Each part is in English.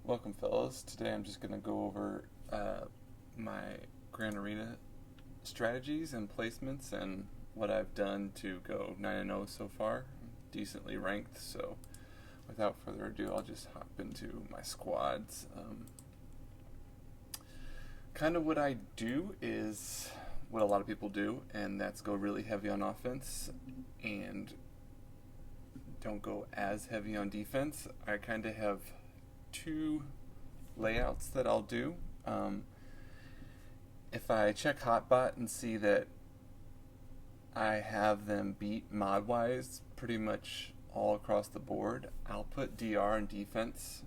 Welcome, fellas. Today I'm just going to go over my Grand Arena strategies and placements and what I've done to go 9-0 so far. I'm decently ranked, so without further ado, I'll just hop into my squads. Kind of what I do is what a lot of people do, and that's go really heavy on offense and don't go as heavy on defense. I kind of have two layouts that I'll do. If I check Hotbot and see that I have them beat mod-wise pretty much all across the board, I'll put DR in defense.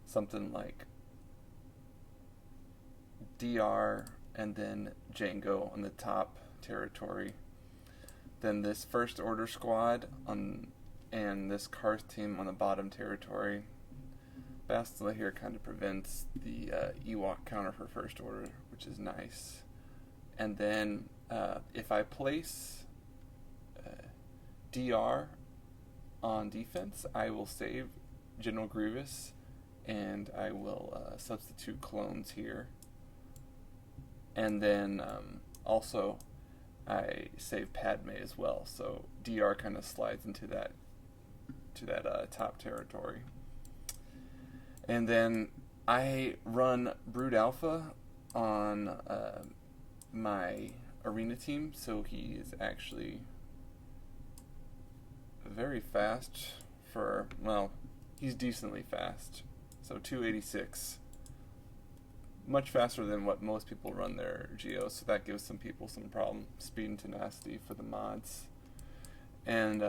Something like DR and then Django on the top territory. Then this first order squad and this Karth team on the bottom territory. Bastilla here kind of prevents the Ewok counter for first order, which is nice. And then if I place DR on defense, I will save General Grievous, and I will substitute clones here. And then also I save Padme as well, so DR kind of slides into that top territory. And then I run Brood Alpha on my arena team, so he is actually very fast he's decently fast. So 286. Much faster than what most people run their Geos, so that gives some people some problem. Speed and tenacity for the mods. And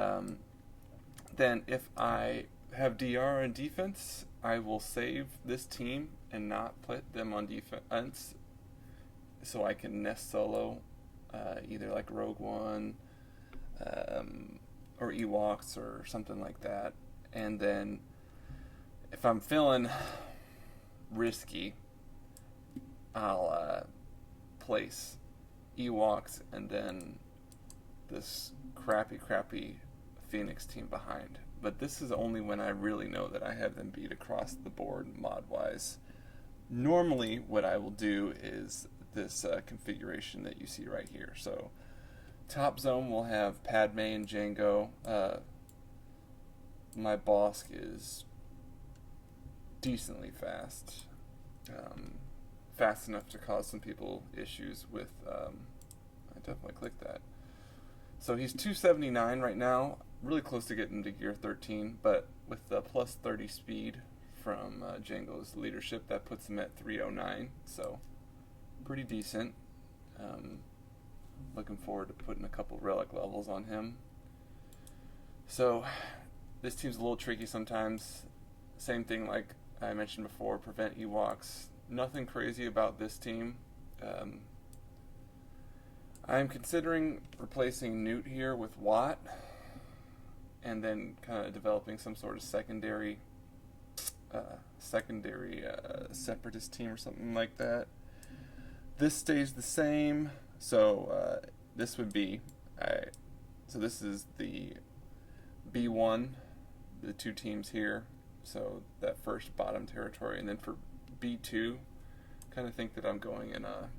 then if I have DR in defense, I will save this team and not put them on defense, so I can nest solo either like Rogue One or Ewoks or something like that. And then if I'm feeling risky, I'll place Ewoks and then this crappy Phoenix team behind. But this is only when I really know that I have them beat across the board mod-wise. Normally, what I will do is this configuration that you see right here. So, top zone will have Padme and Django. My Bosk is decently fast. Fast enough to cause some people issues with... I definitely clicked that. So he's 279 right now. Really close to getting to gear 13, but with the plus 30 speed from Django's leadership, that puts him at 309, so pretty decent. Looking forward to putting a couple relic levels on him. So this team's a little tricky sometimes. Same thing like I mentioned before, prevent Ewoks. Nothing crazy about this team. I'm considering replacing Newt here with Watt, and then kind of developing some sort of secondary separatist team or something like that. This stays the same, so this would be so this is the B1, the two teams here, so that first bottom territory, and then for B2, kind of think that I'm going in a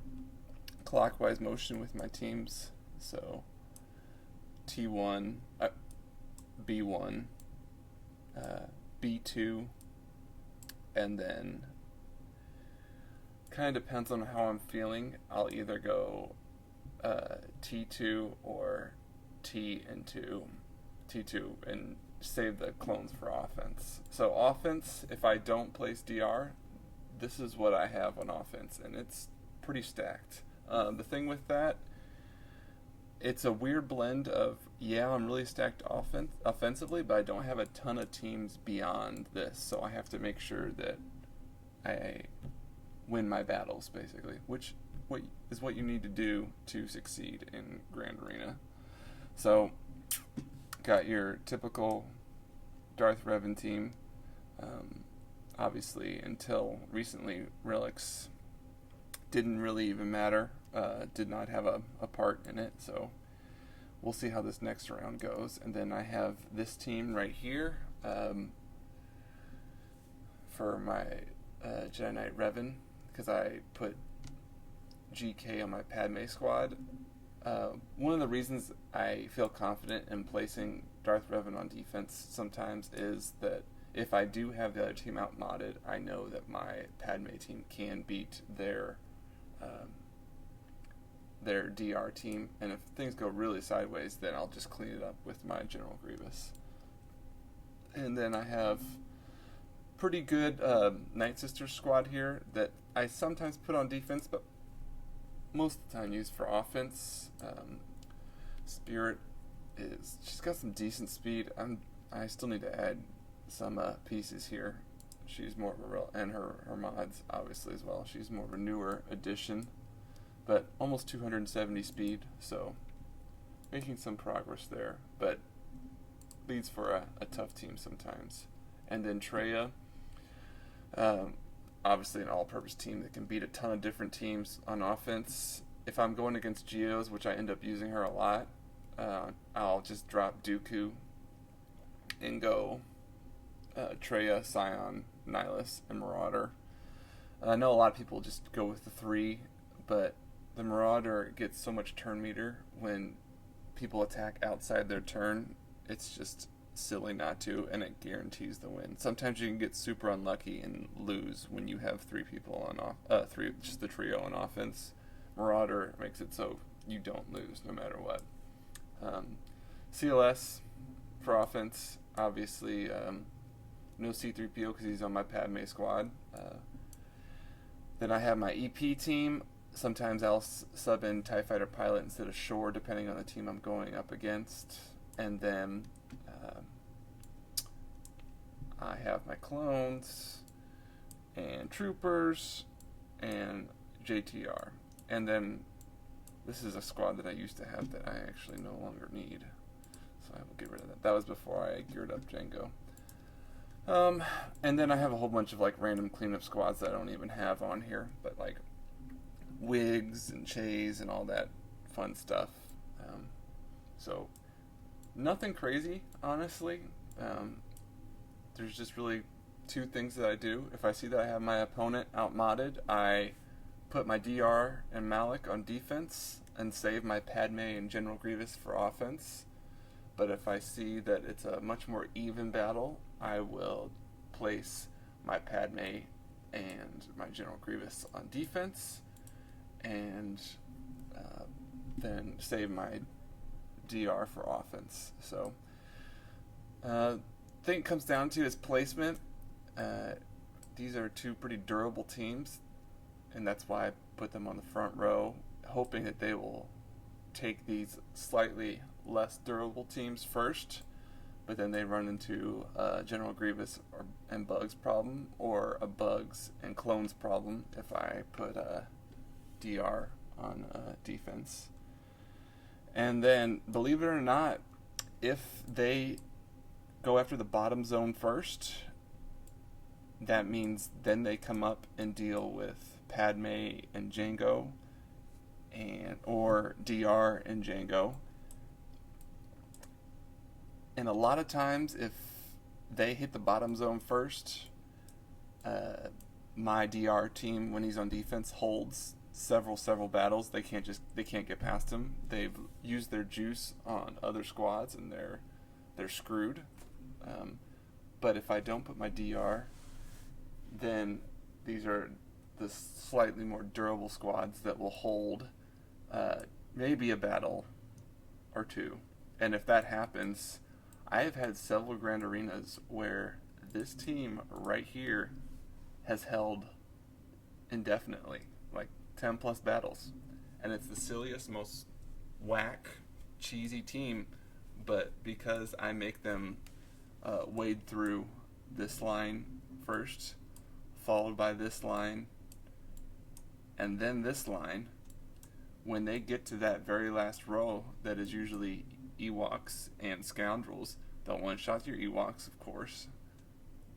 clockwise motion with my teams, so T1, B1, B2, and then kind of depends on how I'm feeling. I'll either go T2 or T into T2 and save the clones for offense. So offense, if I don't place DR, this is what I have on offense, and it's pretty stacked. The thing with that, it's a weird blend of, I'm really stacked offensively, but I don't have a ton of teams beyond this, so I have to make sure that I win my battles, basically, which is what you need to do to succeed in Grand Arena. So, got your typical Darth Revan team. Obviously, until recently, relics didn't really even matter, did not have a part in it, so we'll see how this next round goes. And then I have this team right here. for my Jedi Knight Revan, because I put GK on my Padme squad. One of the reasons I feel confident in placing Darth Revan on defense sometimes is that if I do have the other team outmodded, I know that my Padme team can beat their DR team, and if things go really sideways, then I'll just clean it up with my General Grievous. And then I have pretty good Night Sisters squad here that I sometimes put on defense, but most of the time use for offense. Spirit she's got some decent speed. I still need to add some pieces here. She's more of a real, and her mods obviously as well. She's more of a newer addition, but almost 270 speed, so making some progress there, but leads for a tough team sometimes. And then Traya, obviously an all-purpose team that can beat a ton of different teams on offense. If I'm going against Geos, which I end up using her a lot, I'll just drop Dooku and go Traya, Scion, Nihilus, and Marauder. I know a lot of people just go with the 3, but the Marauder gets so much turn meter when people attack outside their turn. It's just silly not to, and it guarantees the win. Sometimes you can get super unlucky and lose when you have 3 people on just the trio on offense. Marauder makes it so you don't lose no matter what. CLS for offense, obviously no C-3PO because he's on my Padme squad. Then I have my EP team. Sometimes I'll sub in TIE Fighter Pilot instead of Shore, depending on the team I'm going up against. And then I have my clones and troopers and JTR. And then this is a squad that I used to have that I actually no longer need, so I will get rid of that. That was before I geared up Django. And then I have a whole bunch of like random cleanup squads that I don't even have on here, but like wigs and chays and all that fun stuff. So nothing crazy, honestly. There's just really 2 things that I do. If I see that I have my opponent outmodded, I put my DR and Malik on defense and save my Padme and General Grievous for offense. But if I see that it's a much more even battle, I will place my Padme and my General Grievous on defense, and then save my DR for offense. So thing it comes down to is placement. These are 2 pretty durable teams, and that's why I put them on the front row, hoping that they will take these slightly less durable teams first, but then they run into General Grievous and Bugs problem, or a Bugs and Clones problem if I put DR on defense. And then, believe it or not, if they go after the bottom zone first, that means then they come up and deal with Padme and Django, or DR and Django. And a lot of times, if they hit the bottom zone first, my DR team, when he's on defense, holds several battles. They can't get past him. They've used their juice on other squads, and they're screwed. But if I don't put my DR, then these are the slightly more durable squads that will hold maybe a battle or 2. And if that happens, I have had several Grand Arenas where this team right here has held indefinitely, like 10 plus battles. And it's the silliest, most whack, cheesy team, but because I make them wade through this line first, followed by this line, and then this line, when they get to that very last row that is usually Ewoks and Scoundrels, they'll one-shot your Ewoks, of course.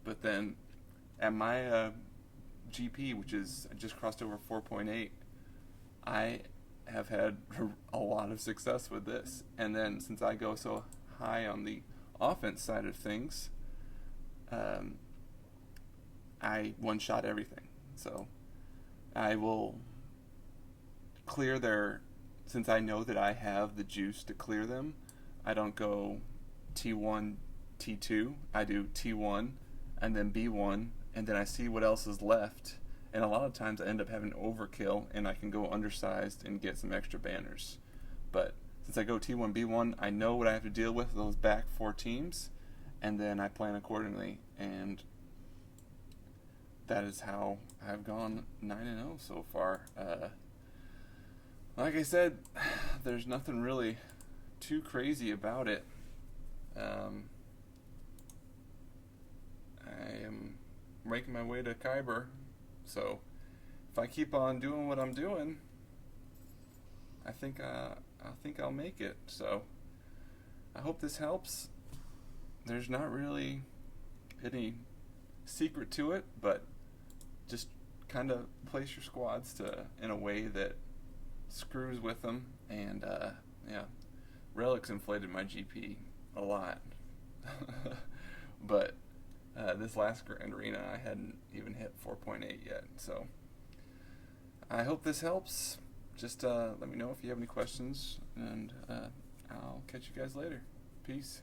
But then at my GP, which is I just crossed over 4.8, I have had a lot of success with this. And then since I go so high on the offense side of things, I one-shot everything. So I will clear their, since I know that I have the juice to clear them, I don't go T1, T2. I do T1 and then B1, and then I see what else is left. And a lot of times I end up having overkill, and I can go undersized and get some extra banners. But since I go T1, B1, I know what I have to deal with those back 4 teams, and then I plan accordingly. And that is how I've gone 9-0 so far. Like I said, there's nothing really too crazy about it. I am making my way to Kyber, so if I keep on doing what I'm doing, I think I'll make it. So I hope this helps. There's not really any secret to it, but just kind of place your squads in a way that screws with them. And yeah, Relics inflated my GP a lot. But this last Grand Arena I hadn't even hit 4.8 yet. So I hope this helps. Just let me know if you have any questions, and I'll catch you guys later. Peace.